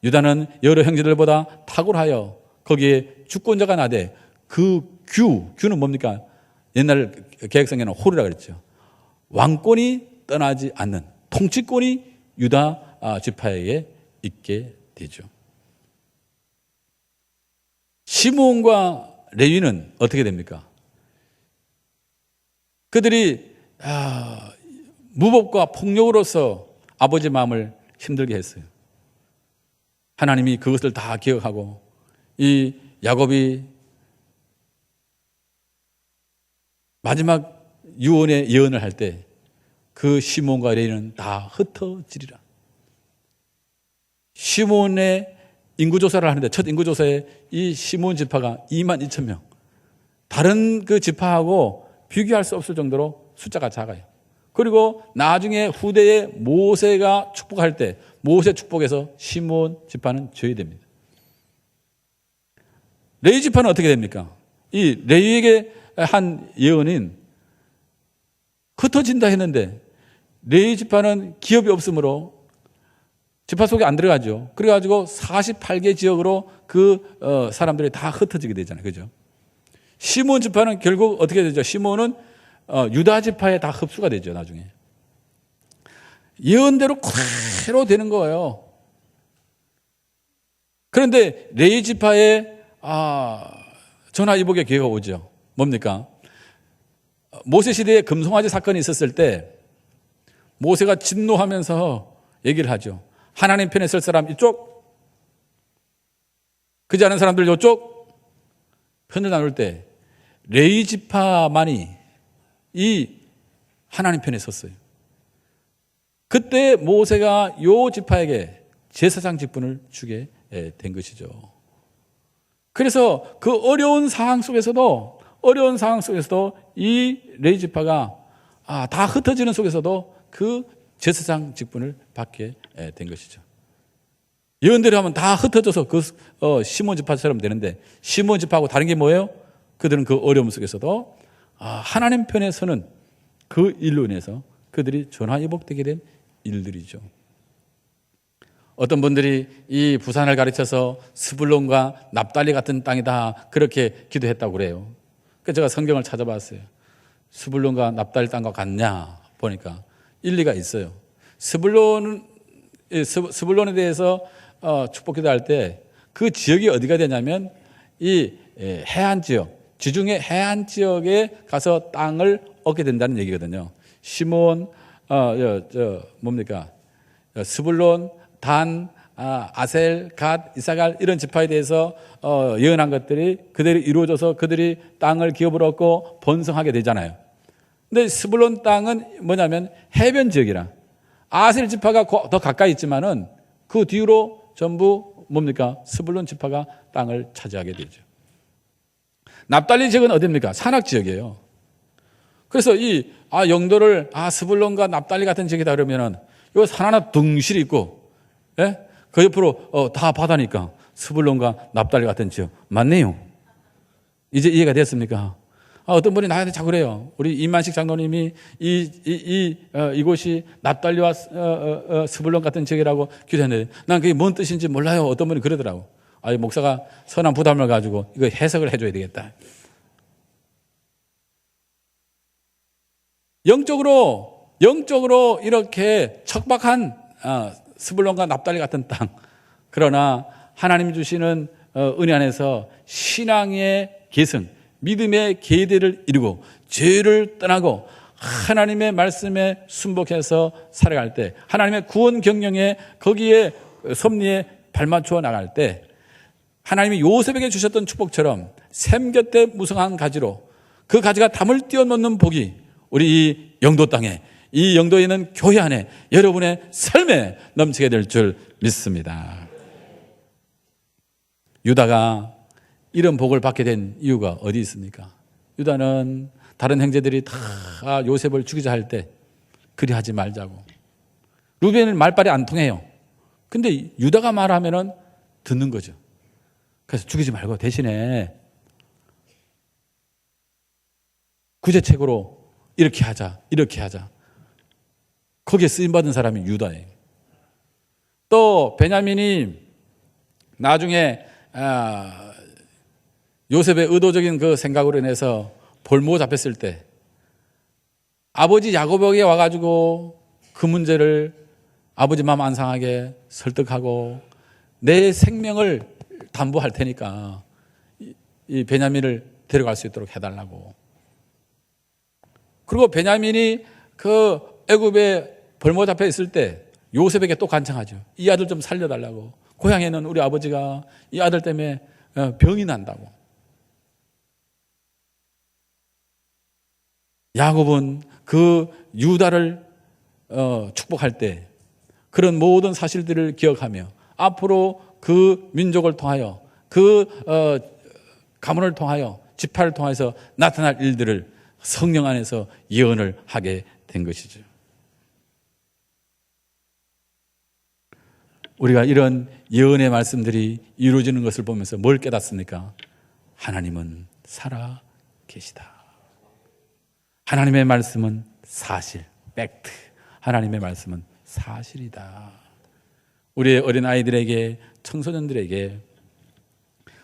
유다는 여러 형제들보다 탁월하여 거기에 주권자가 나되 규는 뭡니까? 옛날 계획성에는 홀이라고 그랬죠. 왕권이 떠나지 않는 통치권이 유다 지파에게 있게 되죠. 시므온과 레위는 어떻게 됩니까? 그들이 무법과 폭력으로서 아버지 마음을 힘들게 했어요. 하나님이 그것을 다 기억하고 이 야곱이 마지막 유언의 예언을 할 때 그 시므온과 레위는 다 흩어지리라. 시므온의 인구조사를 하는데 첫 인구조사에 이 시므온 지파가 22,000명. 다른 그 지파하고 비교할 수 없을 정도로 숫자가 작아요. 그리고 나중에 후대에 모세가 축복할 때 모세 축복에서 시므온 지파는 제외됩니다. 레위 지파는 어떻게 됩니까? 이 레위에게 한 예언인 흩어진다 했는데 레위 지파는 기업이 없으므로 지파 속에 안 들어가죠. 그래가지고 48개 지역으로 그 사람들이 다 흩어지게 되잖아요. 그죠? 시므온 지파는 결국 어떻게 되죠? 시므온은 유다 지파에 다 흡수가 되죠. 나중에. 예언대로 그대로 되는 거예요. 그런데 레위 지파에 전화위복의 기회가 오죠. 뭡니까? 모세 시대에 금송아지 사건이 있었을 때 모세가 진노하면서 얘기를 하죠. 하나님 편에 설 사람 이쪽, 그지 않은 사람들 이쪽 편을 나눌 때 레위 지파만이 이 하나님 편에 섰어요. 그때 모세가 요 지파에게 제사장 직분을 주게 된 것이죠. 그래서 그 어려운 상황 속에서도 이 레위 지파가 다 흩어지는 속에서도 그 제사장 직분을 받게 된 것이죠. 예언대로 하면 다 흩어져서 그 시므온 지파처럼 되는데 시므온 지파하고 다른 게 뭐예요? 그들은 그 어려움 속에서도 하나님 편에 서는 그 일로 인해서 그들이 전화위복되게 된 일들이죠. 어떤 분들이 이 부산을 가르쳐서 스불론과 납달리 같은 땅이다 그렇게 기도했다고 그래요. 그래서 제가 성경을 찾아봤어요. 스불론과 납달리 땅과 같냐 보니까 일리가 있어요. 스불론에 대해서 축복 기도할 때 그 지역이 어디가 되냐면 이 해안 지역, 지중해 해안 지역에 가서 땅을 얻게 된다는 얘기거든요. 시몬, 스불론, 단, 아셀, 갓, 이사갈 이런 지파에 대해서 예언한 것들이 그대로 이루어져서 그들이 땅을 기업으로 얻고 번성하게 되잖아요. 근데 스불론 땅은 뭐냐면 해변 지역이라 아셀 지파가 더 가까이 있지만은 그 뒤로 전부 스불론 지파가 땅을 차지하게 되죠. 납달리 지역은 어디입니까? 산악 지역이에요. 그래서 이 영도를 스불론과 납달리 같은 지역이다 그러면은 요 산 하나 둥실이 있고, 예? 그 옆으로 다 바다니까 스불론과 납달리 같은 지역 맞네요. 이제 이해가 됐습니까? 어떤 분이 나한테 자꾸 그래요. 우리 이만식 장로님이 이곳이 납달리와 스불론 같은 지역이라고 기도했는데 난 그게 뭔 뜻인지 몰라요. 어떤 분이 그러더라고. 목사가 선한 부담을 가지고 이거 해석을 해줘야 되겠다. 영적으로 이렇게 척박한 스불론과 납달리 같은 땅, 그러나 하나님이 주시는 은혜 안에서 신앙의 계승, 믿음의 계대를 이루고 죄를 떠나고 하나님의 말씀에 순복해서 살아갈 때, 하나님의 구원 경영에 거기에 섭리에 발맞추어 나갈 때 하나님이 요셉에게 주셨던 축복처럼 샘 곁에 무성한 가지로 그 가지가 담을 띄워놓는 복이 우리 이 영도 땅에, 이 영도에 있는 교회 안에 여러분의 삶에 넘치게 될 줄 믿습니다. 유다가 이런 복을 받게 된 이유가 어디 있습니까? 유다는 다른 형제들이 다 요셉을 죽이자 할 때 그리 하지 말자고. 루벤은 말빨이 안 통해요. 근데 유다가 말하면은 듣는 거죠. 그래서 죽이지 말고 대신에 구제책으로 이렇게 하자. 거기에 쓰임받은 사람이 유다예요. 또 베냐민이 나중에 요셉의 의도적인 그 생각으로 인해서 볼모 잡혔을 때 아버지 야곱에게 와가지고 그 문제를 아버지 마음 안 상하게 설득하고 내 생명을 담보할 테니까 이 베냐민을 데려갈 수 있도록 해달라고. 그리고 베냐민이 그 애굽에 벌모 잡혀 있을 때 요셉에게 또 간청하죠. 이 아들 좀 살려달라고. 고향에는 우리 아버지가 이 아들 때문에 병이 난다고. 야곱은 그 유다를 축복할 때 그런 모든 사실들을 기억하며 앞으로 그 민족을 통하여 그 가문을 통하여 지파를 통해서 나타날 일들을 성령 안에서 예언을 하게 된 것이죠. 우리가 이런 예언의 말씀들이 이루어지는 것을 보면서 뭘 깨닫습니까? 하나님은 살아 계시다. 하나님의 말씀은 사실, 팩트. 하나님의 말씀은 사실이다. 우리의 어린 아이들에게, 청소년들에게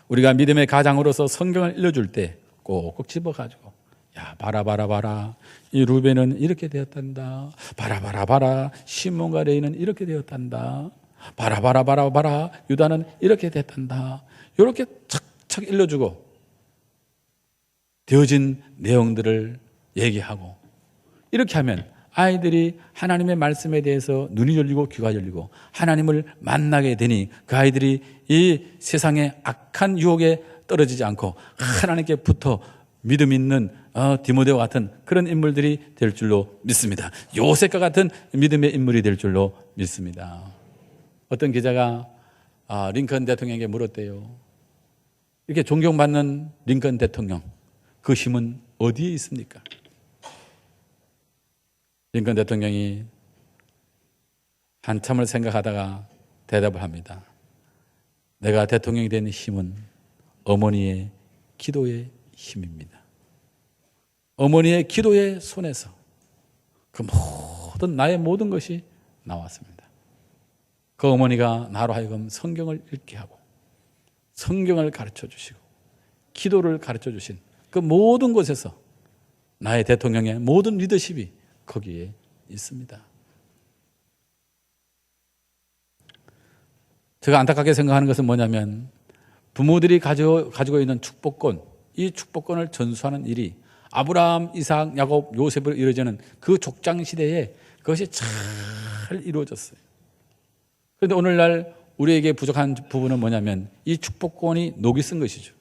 우리가 믿음의 가장으로서 성경을 읽어줄 때 꼭꼭 집어가지고 야, 봐라. 이 루벤은 이렇게 되었단다. 봐라. 시몬과 레이는 이렇게 되었단다. 봐라. 유다는 이렇게 됐단다. 이렇게 착착 일러주고 되어진 내용들을 얘기하고 이렇게 하면 아이들이 하나님의 말씀에 대해서 눈이 열리고 귀가 열리고 하나님을 만나게 되니 그 아이들이 이 세상의 악한 유혹에 떨어지지 않고 하나님께 붙어 믿음 있는 디모데와 같은 그런 인물들이 될 줄로 믿습니다. 요셉과 같은 믿음의 인물이 될 줄로 믿습니다. 어떤 기자가 링컨 대통령에게 물었대요. 이렇게 존경받는 링컨 대통령, 그 힘은 어디에 있습니까? 링컨 대통령이 한참을 생각하다가 대답을 합니다. 내가 대통령이 된 힘은 어머니의 기도의 힘입니다. 어머니의 기도의 손에서 그 나의 모든 것이 나왔습니다. 그 어머니가 나로 하여금 성경을 읽게 하고 성경을 가르쳐 주시고 기도를 가르쳐 주신 그 모든 곳에서 나의 대통령의 모든 리더십이 거기에 있습니다. 제가 안타깝게 생각하는 것은 뭐냐면 부모들이 가지고 있는 축복권, 이 축복권을 전수하는 일이 아브라함, 이삭, 야곱, 요셉으로 이루어지는 그 족장 시대에 그것이 잘 이루어졌어요. 그런데 오늘날 우리에게 부족한 부분은 뭐냐면 이 축복권이 녹이 쓴 것이죠.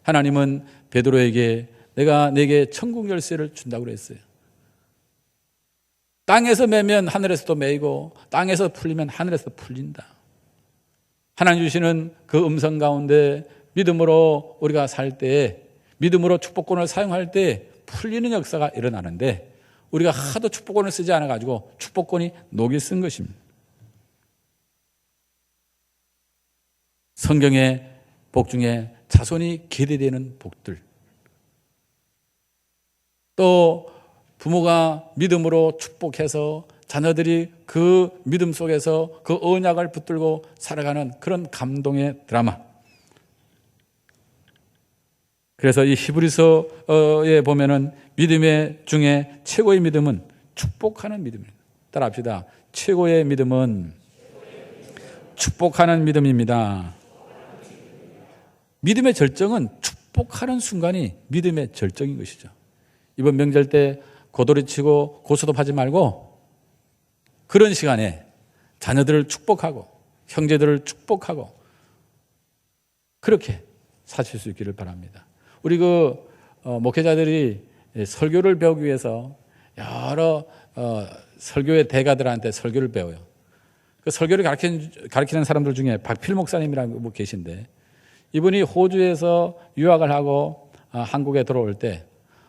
하나님은 베드로에게 내가 내게 천국 열쇠를 준다고 그랬어요. 땅에서 매면 하늘에서도 매이고 땅에서 풀리면 하늘에서도 풀린다. 하나님 주시는 그 음성 가운데 믿음으로 우리가 살 때, 믿음으로 축복권을 사용할 때 풀리는 역사가 일어나는데 우리가 하도 축복권을 쓰지 않아가지고 축복권이 녹이 쓴 것입니다. 성경의 복 중에 자손이 계대되는 복들, 또 부모가 믿음으로 축복해서 자녀들이 그 믿음 속에서 그 언약을 붙들고 살아가는 그런 감동의 드라마. 그래서 이 히브리서에 보면은 믿음의 중에 최고의 믿음은 축복하는 믿음입니다. 따라합시다. 최고의 믿음은 축복하는 믿음입니다. 믿음의 절정은 축복하는 순간이 믿음의 절정인 것이죠. 이번 명절 때 고도리 치고 고소톱하지 말고 그런 시간에 자녀들을 축복하고 형제들을 축복하고 그렇게 사실 수 있기를 바랍니다. 우리 목회자들이 설교를 배우기 위해서 여러 설교의 대가들한테 설교를 배워요. 그 설교를 가르치는 사람들 중에 박필 목사님이라고 계신데 이분이 호주에서 유학을 하고 한국에 들어올 때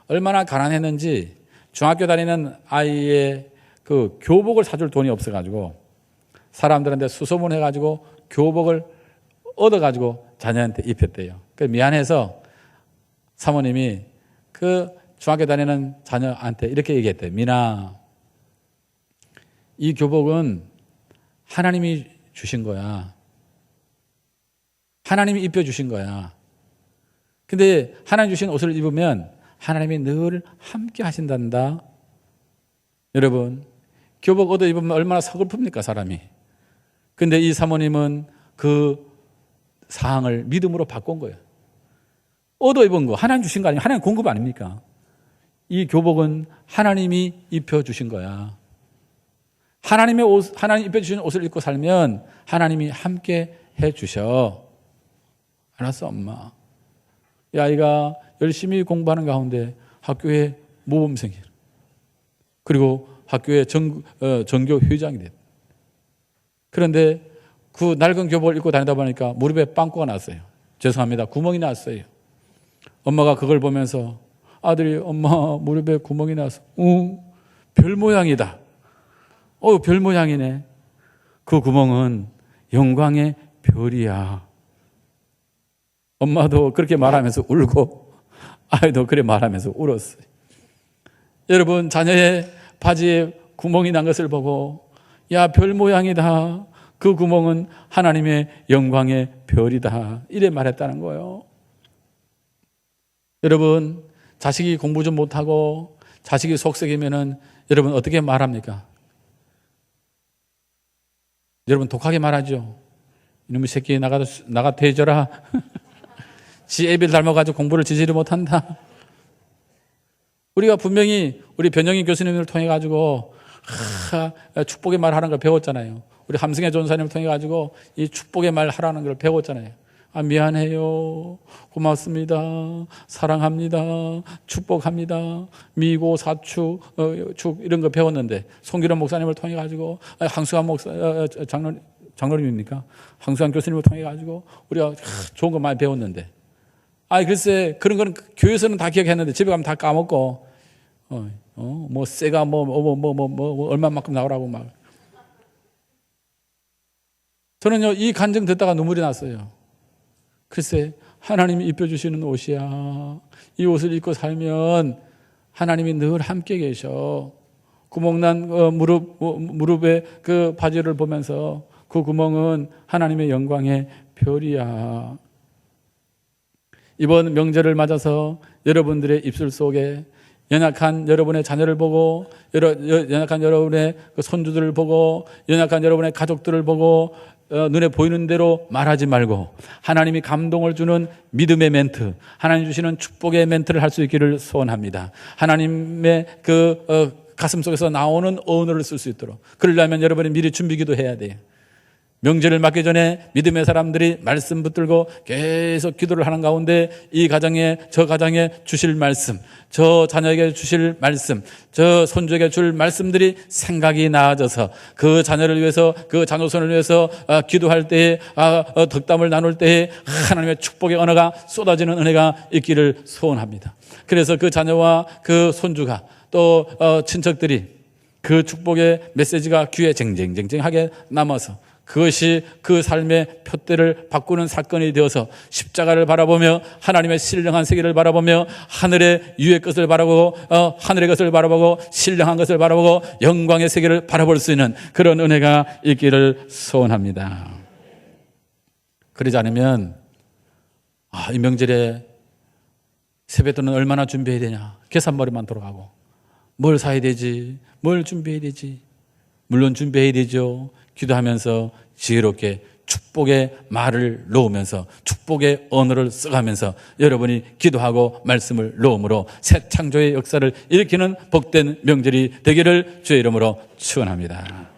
얼마나 가난했는지 중학교 다니는 아이의 그 교복을 사줄 돈이 없어가지고 사람들한테 수소문해가지고 교복을 얻어가지고 자녀한테 입혔대요. 그래서 미안해서 사모님이 그 중학교 다니는 자녀한테 이렇게 얘기했대요. 민아, 이 교복은 하나님이 주신 거야. 하나님이 입혀주신 거야. 근데 하나님 주신 옷을 입으면 하나님이 늘 함께 하신단다. 여러분, 교복 얻어 입으면 얼마나 서글픕니까, 사람이. 근데 이 사모님은 그 사항을 믿음으로 바꾼 거예요. 얻어 입은 거 하나님 주신 거 아니에요? 하나님 공급 아닙니까? 이 교복은 하나님이 입혀주신 거야. 하나님 입혀주신 옷을 입고 살면 하나님이 함께 해주셔. 알았어, 엄마. 이 아이가 열심히 공부하는 가운데 학교에 모범생이에요. 그리고 학교에 전교 회장이 됐어요. 그런데 그 낡은 교복을 입고 다니다 보니까 무릎에 빵꾸가 났어요. 죄송합니다. 구멍이 났어요. 엄마가 그걸 보면서 아들이 엄마 무릎에 구멍이 나서 별 모양이다. 별 모양이네. 그 구멍은 영광의 별이야. 엄마도 그렇게 말하면서 울고 아이도 그래 말하면서 울었어요. 여러분, 자녀의 바지에 구멍이 난 것을 보고 야, 별 모양이다. 그 구멍은 하나님의 영광의 별이다. 이래 말했다는 거예요. 여러분, 자식이 공부 좀 못하고 자식이 속썩이면은 여러분 어떻게 말합니까? 여러분 독하게 말하죠. 이놈의 새끼 나가 대줘라. 지 애비를 닮아가지고 공부를 지지를 못한다. 우리가 분명히 우리 변영희 교수님을 통해 가지고 축복의 말 하는 걸 배웠잖아요. 우리 함승혜 전사님을 통해 가지고 이 축복의 말 하라는 걸 배웠잖아요. 미안해요. 고맙습니다. 사랑합니다. 축복합니다. 미고, 사축, 축 이런 거 배웠는데 송기론 목사님을 통해 가지고 항수환 목사 장로님입니까? 항수환 교수님을 통해 가지고 우리가 좋은 거 많이 배웠는데 글쎄 그런 거는 교회에서는 다 기억했는데 집에 가면 다 까먹고 뭐 쇠가 뭐 얼마만큼 나오라고 막. 저는요 이 간증 듣다가 눈물이 났어요. 글쎄 하나님이 입혀주시는 옷이야. 이 옷을 입고 살면 하나님이 늘 함께 계셔. 구멍난 무릎에 그 바지를 보면서 그 구멍은 하나님의 영광의 별이야. 이번 명절을 맞아서 여러분들의 입술 속에 연약한 여러분의 자녀를 보고 연약한 여러분의 그 손주들을 보고 연약한 여러분의 가족들을 보고 눈에 보이는 대로 말하지 말고 하나님이 감동을 주는 믿음의 멘트, 하나님 주시는 축복의 멘트를 할 수 있기를 소원합니다. 하나님의 가슴 속에서 나오는 언어를 쓸 수 있도록. 그러려면 여러분이 미리 준비기도 해야 돼요. 명절을 맞기 전에 믿음의 사람들이 말씀 붙들고 계속 기도를 하는 가운데 이 가정에 저 가정에 주실 말씀, 저 자녀에게 주실 말씀, 저 손주에게 줄 말씀들이 생각이 나아져서 그 자녀를 위해서 그 자녀손을 위해서 기도할 때에 덕담을 나눌 때에 하나님의 축복의 언어가 쏟아지는 은혜가 있기를 소원합니다. 그래서 그 자녀와 그 손주가 또 친척들이 그 축복의 메시지가 귀에 쟁쟁쟁쟁하게 남아서 그것이 그 삶의 표대를 바꾸는 사건이 되어서 십자가를 바라보며 하나님의 신령한 세계를 바라보며 하늘의 유의 것을 바라보고 하늘의 것을 바라보고 신령한 것을 바라보고 영광의 세계를 바라볼 수 있는 그런 은혜가 있기를 소원합니다. 그러지 않으면 이 명절에 세뱃돈은 얼마나 준비해야 되냐, 계산머리만 돌아가고 뭘 사야 되지, 뭘 준비해야 되지. 물론 준비해야 되죠. 기도하면서 지혜롭게 축복의 말을 놓으면서 축복의 언어를 써가면서 여러분이 기도하고 말씀을 놓음으로 새 창조의 역사를 일으키는 복된 명절이 되기를 주의 이름으로 축원합니다.